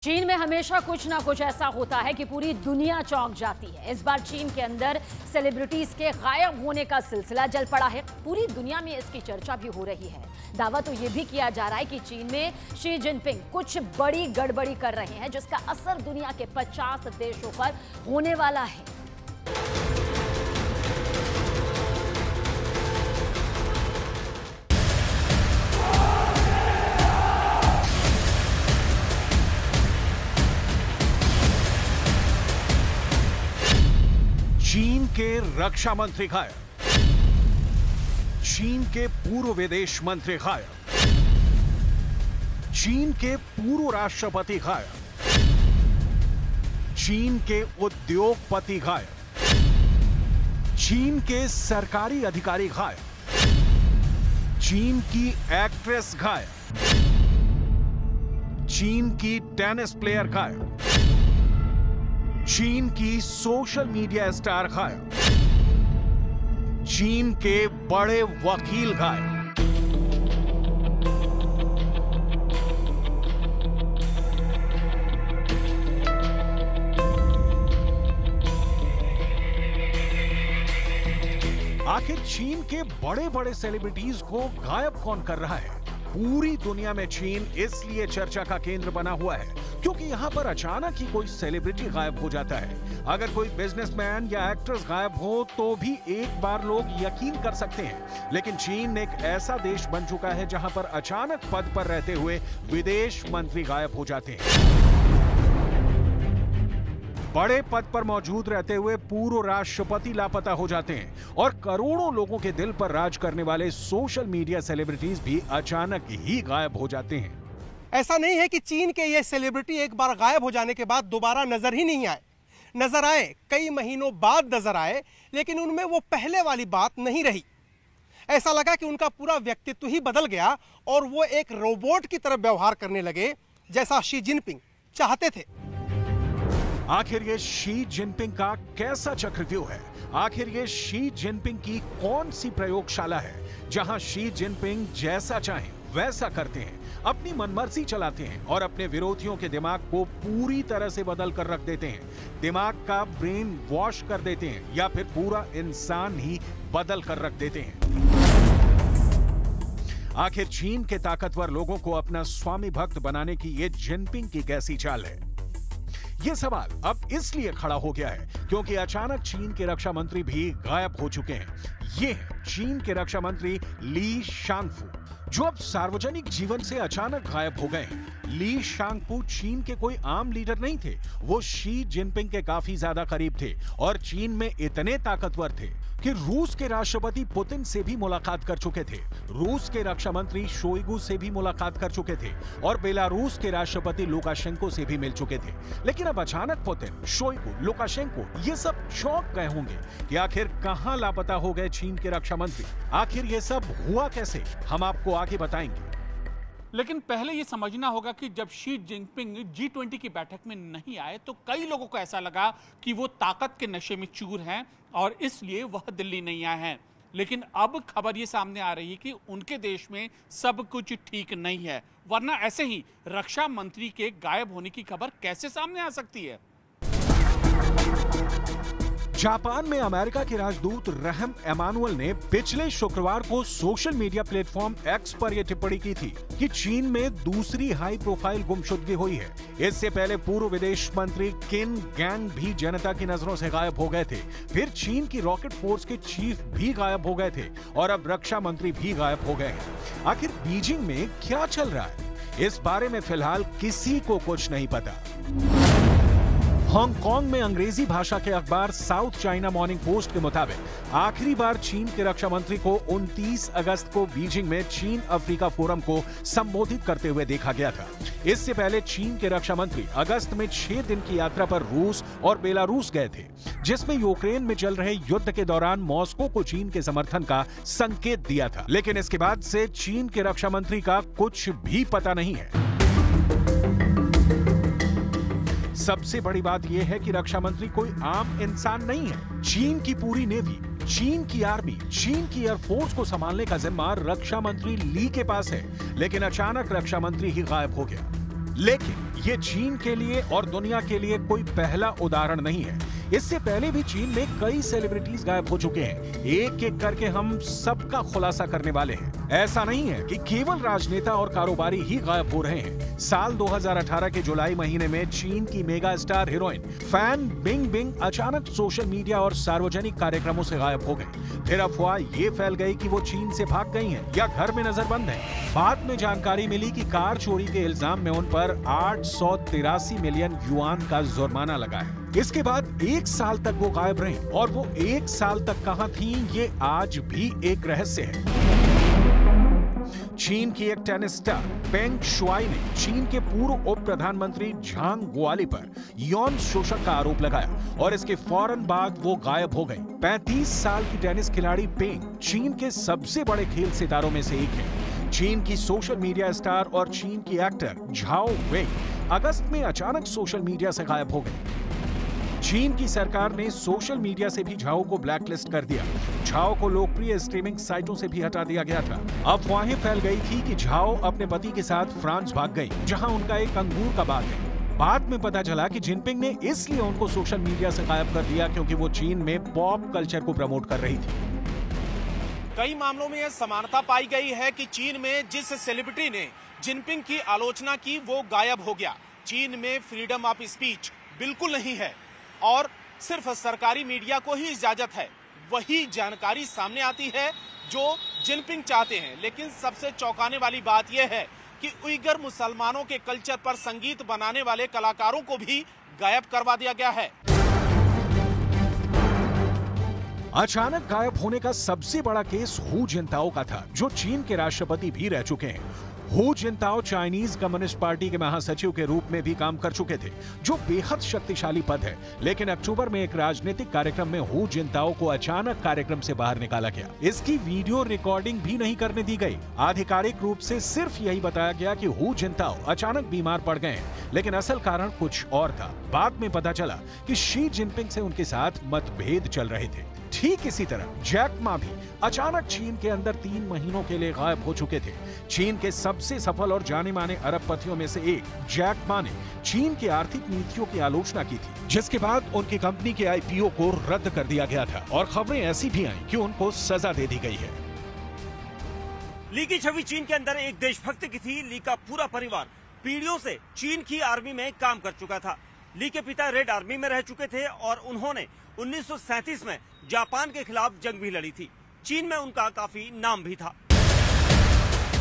चीन में हमेशा कुछ ना कुछ ऐसा होता है कि पूरी दुनिया चौंक जाती है। इस बार चीन के अंदर सेलिब्रिटीज के गायब होने का सिलसिला जल पड़ा है। पूरी दुनिया में इसकी चर्चा भी हो रही है। दावा तो यह भी किया जा रहा है कि चीन में शी जिनपिंग कुछ बड़ी गड़बड़ी कर रहे हैं, जिसका असर दुनिया के 50 देशों पर होने वाला है। चीन के रक्षा मंत्री गायब, चीन के पूर्व विदेश मंत्री गायब, चीन के पूर्व राष्ट्रपति गायब, चीन के उद्योगपति गायब, चीन के सरकारी अधिकारी गायब, चीन की एक्ट्रेस गायब, चीन की टेनिस प्लेयर गायब, चीन की सोशल मीडिया स्टार गायब, चीन के बड़े वकील गायब। आखिर चीन के बड़े बड़े सेलिब्रिटीज को गायब कौन कर रहा है? पूरी दुनिया में चीन इसलिए चर्चा का केंद्र बना हुआ है क्योंकि यहां पर अचानक ही कोई सेलिब्रिटी गायब हो जाता है। अगर कोई बिजनेसमैन या एक्ट्रेस गायब हो तो भी एक बार लोग यकीन कर सकते हैं, लेकिन चीन एक ऐसा देश बन चुका है जहां पर अचानक पद पर रहते हुए विदेश मंत्री गायब हो जाते हैं। बड़े पद पर मौजूद रहते हुए पूर्व राष्ट्रपति लापता हो जाते हैं और करोड़ों लोगों के दिल पर राज करने वाले सोशल मीडिया सेलिब्रिटीज भी अचानक ही गायब हो जाते हैं। ऐसा नहीं है कि चीन के ये सेलिब्रिटी एक बार गायब हो जाने के बाद दोबारा नजर ही नहीं आए। नजर आए, कई महीनों बाद नजर आए, लेकिन उनमें वो पहले वाली बात नहीं रही। ऐसा लगा कि उनका पूरा व्यक्तित्व ही बदल गया और वो एक रोबोट की तरह व्यवहार करने लगे, जैसा शी जिनपिंग चाहते थे। आखिर ये शी जिनपिंग का कैसा चक्रव्यूह है? आखिर ये शी जिनपिंग की कौन सी प्रयोगशाला है जहां शी जिनपिंग जैसा चाहें वैसा करते हैं, अपनी मनमर्जी चलाते हैं और अपने विरोधियों के दिमाग को पूरी तरह से बदल कर रख देते हैं, दिमाग का ब्रेन वॉश कर देते हैं या फिर पूरा इंसान ही बदल कर रख देते हैं? आखिर चीन के ताकतवर लोगों को अपना स्वामी भक्त बनाने की ये जिनपिंग की कैसी चाल है? ये सवाल अब इसलिए खड़ा हो गया है क्योंकि अचानक चीन के रक्षा मंत्री भी गायब हो चुके हैं। ये है चीन के रक्षा मंत्री ली शांगफू, जो अब सार्वजनिक जीवन से अचानक गायब हो गए हैं। ली शांगफू चीन के कोई आम लीडर नहीं थे, वो शी जिनपिंग के काफी ज्यादा करीब थे और चीन में इतने ताकतवर थे कि रूस के राष्ट्रपति पुतिन से भी मुलाकात कर चुके थे, रूस के रक्षा मंत्री शोइगु से भी मुलाकात कर चुके थे और बेलारूस के राष्ट्रपति लुकाशेंको से भी मिल चुके थे। लेकिन अब अचानक पुतिन, शोइगु, लुकाशेंको ये सब चौंक गए होंगे कि आखिर कहां लापता हो गए चीन के रक्षा मंत्री। आखिर ये सब हुआ कैसे, हम आपको आगे बताएंगे। लेकिन पहले ये समझना होगा कि जब शी जिनपिंग G20 की बैठक में नहीं आए तो कई लोगों को ऐसा लगा कि वो ताकत के नशे में चूर हैं और इसलिए वह दिल्ली नहीं आए हैं। लेकिन अब खबर ये सामने आ रही है कि उनके देश में सब कुछ ठीक नहीं है, वरना ऐसे ही रक्षा मंत्री के गायब होने की खबर कैसे सामने आ सकती है? जापान में अमेरिका के राजदूत रहम एमानुअल ने पिछले शुक्रवार को सोशल मीडिया प्लेटफॉर्म एक्स पर यह टिप्पणी की थी कि चीन में दूसरी हाई प्रोफाइल गुमशुदगी हुई है। इससे पहले पूर्व विदेश मंत्री किन गैंग भी जनता की नजरों से गायब हो गए थे। फिर चीन की रॉकेट फोर्स के चीफ भी गायब हो गए थे और अब रक्षा मंत्री भी गायब हो गए हैं। आखिर बीजिंग में क्या चल रहा है, इस बारे में फिलहाल किसी को कुछ नहीं पता। हांगकांग में अंग्रेजी भाषा के अखबार साउथ चाइना मॉर्निंग पोस्ट के मुताबिक आखिरी बार चीन के रक्षा मंत्री को 29 अगस्त को बीजिंग में चीन अफ्रीका फोरम को संबोधित करते हुए देखा गया था। इससे पहले चीन के रक्षा मंत्री अगस्त में 6 दिन की यात्रा पर रूस और बेलारूस गए थे, जिसमें यूक्रेन में चल रहे युद्ध के दौरान मॉस्को को चीन के समर्थन का संकेत दिया था। लेकिन इसके बाद से चीन के रक्षा मंत्री का कुछ भी पता नहीं है। सबसे बड़ी बात यह है कि रक्षा मंत्री कोई आम इंसान नहीं है। चीन की पूरी नेवी, चीन की आर्मी, चीन की एयरफोर्स को संभालने का जिम्मा रक्षा मंत्री ली के पास है, लेकिन अचानक रक्षा मंत्री ही गायब हो गया। लेकिन ये चीन के लिए और दुनिया के लिए कोई पहला उदाहरण नहीं है। इससे पहले भी चीन में कई सेलिब्रिटीज गायब हो चुके हैं। एक एक करके हम सबका खुलासा करने वाले हैं। ऐसा नहीं है कि केवल राजनेता और कारोबारी ही गायब हो रहे हैं। साल 2018 के जुलाई महीने में चीन की mega star heroine Fan Bingbing अचानक सोशल मीडिया और सार्वजनिक कार्यक्रमों से गायब हो गई। फिर अफवाह ये फैल गई कि वो चीन से भाग गई हैं या घर में नजरबंद हैं। बाद में जानकारी मिली कि कार चोरी के इल्जाम में उन पर 883 मिलियन युआन का जुर्माना लगा है। इसके बाद 1 साल तक वो गायब रहीं और वो 1 साल तक कहां थीं, ये आज भी एक रहस्य है। चीन की एक टेनिस स्टार पेंग शुआई ने चीन के पूर्व उप प्रधानमंत्री झांग गुआली पर यौन शोषण का आरोप लगाया और इसके फौरन बाद वो गायब हो गई। 35 साल की टेनिस खिलाड़ी पेंग चीन के सबसे बड़े खेल सितारों में से एक है। चीन की सोशल मीडिया स्टार और चीन की एक्टर झाओ वेई अगस्त में अचानक सोशल मीडिया से गायब हो गई। चीन की सरकार ने सोशल मीडिया से भी झाओ को ब्लैकलिस्ट कर दिया। झाओ को लोकप्रिय स्ट्रीमिंग साइटों से भी हटा दिया गया था। अफवाहें फैल गई थी कि झाओ अपने पति के साथ फ्रांस भाग गई, जहां उनका एक अंगूर का बाग है। बाद में पता चला कि जिनपिंग ने इसलिए उनको सोशल मीडिया से गायब कर दिया क्योंकि वो चीन में पॉप कल्चर को प्रमोट कर रही थी। कई मामलों में यह समानता पाई गई है कि चीन में जिस सेलिब्रिटी ने जिनपिंग की आलोचना की वो गायब हो गया। चीन में फ्रीडम ऑफ स्पीच बिल्कुल नहीं है और सिर्फ सरकारी मीडिया को ही इजाजत है। वही जानकारी सामने आती है जो जिनपिंग चाहते हैं। लेकिन सबसे चौंकाने वाली बात यह है कि उइगर मुसलमानों के कल्चर पर संगीत बनाने वाले कलाकारों को भी गायब करवा दिया गया है। अचानक गायब होने का सबसे बड़ा केस हू जिनताओ का था, जो चीन के राष्ट्रपति भी रह चुके हैं। हू जिनताओ चाइनीज कम्युनिस्ट पार्टी के महासचिव के रूप में भी काम कर चुके थे, जो बेहद शक्तिशाली पद है। लेकिन अक्टूबर में एक राजनीतिक कार्यक्रम में हू जिनताओ को अचानक कार्यक्रम से बाहर निकाला गया। इसकी वीडियो रिकॉर्डिंग भी नहीं करने दी गई। आधिकारिक रूप से सिर्फ यही बताया गया कि हू जिनताओ अचानक बीमार पड़ गए हैं, लेकिन असल कारण कुछ और था। बाद में पता चला कि शी जिनपिंग से उनके साथ मतभेद चल रहे थे। ठीक इसी तरह जैक मा भी अचानक चीन के अंदर 3 महीनों के लिए गायब हो चुके थे। चीन के सबसे सफल और जाने माने अरबपतियों में से एक जैक मा ने चीन की आर्थिक नीतियों की आलोचना की थी, जिसके बाद उनकी कंपनी के आईपीओ को रद्द कर दिया गया था और खबरें ऐसी भी आईं कि उनको सजा दे दी गई है। ली की छवि चीन के अंदर एक देशभक्त की थी। ली का पूरा परिवार पीढ़ियों से चीन की आर्मी में काम कर चुका था। ली के पिता रेड आर्मी में रह चुके थे और उन्होंने 1937 में जापान के खिलाफ जंग भी लड़ी थी। चीन में उनका काफी नाम भी था।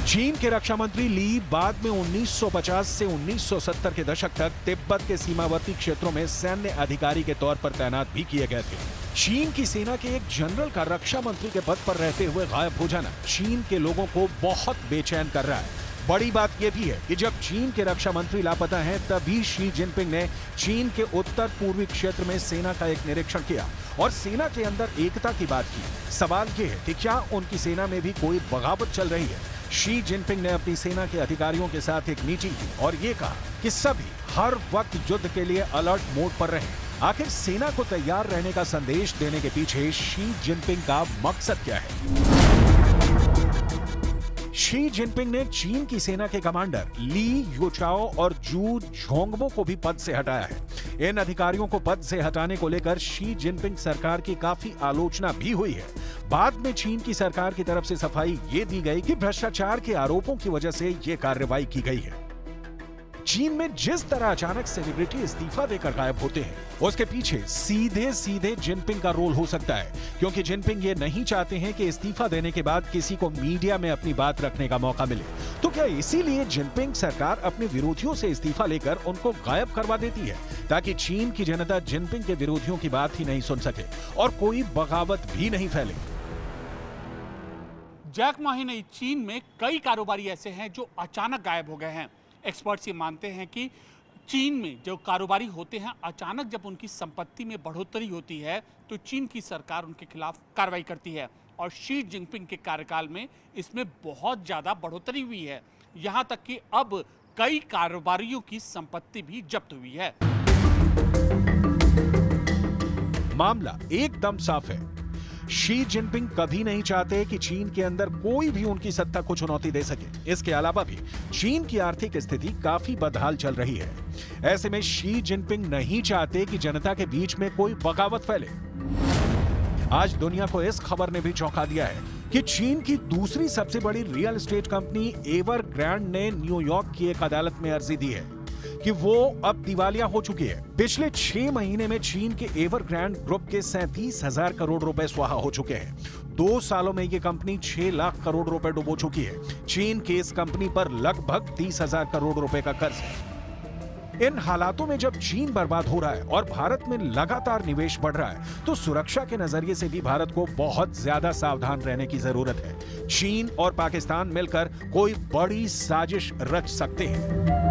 चीन के रक्षा मंत्री ली बाद में 1950 से 1970 के दशक तक तिब्बत के सीमावर्ती क्षेत्रों में सैन्य अधिकारी के तौर पर तैनात भी किए गए थे। चीन की सेना के एक जनरल का रक्षा मंत्री के पद पर रहते हुए गायब हो जाना चीन के लोगों को बहुत बेचैन कर रहा है। बड़ी बात यह भी है कि जब चीन के रक्षा मंत्री लापता हैं, तभी शी जिनपिंग ने चीन के उत्तर पूर्वी क्षेत्र में सेना का एक निरीक्षण किया और सेना के अंदर एकता की बात की। सवाल यह है कि क्या उनकी सेना में भी कोई बगावत चल रही है? शी जिनपिंग ने अपनी सेना के अधिकारियों के साथ एक मीटिंग की और ये कहा कि सभी हर वक्त युद्ध के लिए अलर्ट मोड पर रहें। आखिर सेना को तैयार रहने का संदेश देने के पीछे शी जिनपिंग का मकसद क्या है? शी जिनपिंग ने चीन की सेना के कमांडर ली युचाओ और जू झोंगमो को भी पद से हटाया है। इन अधिकारियों को पद से हटाने को लेकर शी जिनपिंग सरकार की काफी आलोचना भी हुई है। बाद में चीन की सरकार की तरफ से सफाई ये दी गई कि भ्रष्टाचार के आरोपों की वजह से ये कार्रवाई की गई है। चीन में जिस तरह अचानक सेलिब्रिटी इस्तीफा देकर गायब होते हैं, उसके पीछे सीधे सीधे जिनपिंग का रोल हो सकता है, क्योंकि जिनपिंग ये नहीं चाहते हैं कि इस्तीफा देने के बाद किसी को मीडिया में अपनी बात रखने का मौका मिले। तो क्या इसीलिए जिनपिंग सरकार अपने विरोधियों से इस्तीफा लेकर उनको गायब करवा देती है, ताकि चीन की जनता जिनपिंग के विरोधियों की बात ही नहीं सुन सके और कोई बगावत भी नहीं फैले? जैक मा ही नहीं, चीन में कई कारोबारी ऐसे हैं जो अचानक गायब हो गए हैं। एक्सपर्ट्स ये मानते हैं कि चीन में जो कारोबारी होते हैं, अचानक जब उनकी संपत्ति में बढ़ोतरी होती है तो चीन की सरकार उनके खिलाफ कार्रवाई करती है और शी जिनपिंग के कार्यकाल में इसमें बहुत ज्यादा बढ़ोतरी हुई है। यहां तक कि अब कई कारोबारियों की संपत्ति भी जब्त हुई है। मामला एकदम साफ है। शी जिनपिंग कभी नहीं चाहते कि चीन के अंदर कोई भी उनकी सत्ता को चुनौती दे सके। इसके अलावा भी चीन की आर्थिक स्थिति काफी बदहाल चल रही है। ऐसे में शी जिनपिंग नहीं चाहते कि जनता के बीच में कोई बगावत फैले। आज दुनिया को इस खबर ने भी चौंका दिया है कि चीन की दूसरी सबसे बड़ी रियल एस्टेट कंपनी एवरग्रांड ने न्यूयॉर्क की एक अदालत में अर्जी दी है कि वो अब दिवालिया हो चुकी है। पिछले 6 महीने में चीन के एवरग्रांड ग्रुप के 37,000 करोड़ रुपए स्वाहा हो चुके हैं। 2 सालों में ये कंपनी 6 लाख करोड़ रुपए डुबो चुकी है। चीन की इस कंपनी पर लगभग 30,000 करोड़ रुपए का कर्ज है। इन हालातों में जब चीन बर्बाद हो रहा है और भारत में लगातार निवेश बढ़ रहा है, तो सुरक्षा के नजरिए से भी भारत को बहुत ज्यादा सावधान रहने की जरूरत है। चीन और पाकिस्तान मिलकर कोई बड़ी साजिश रच सकते हैं।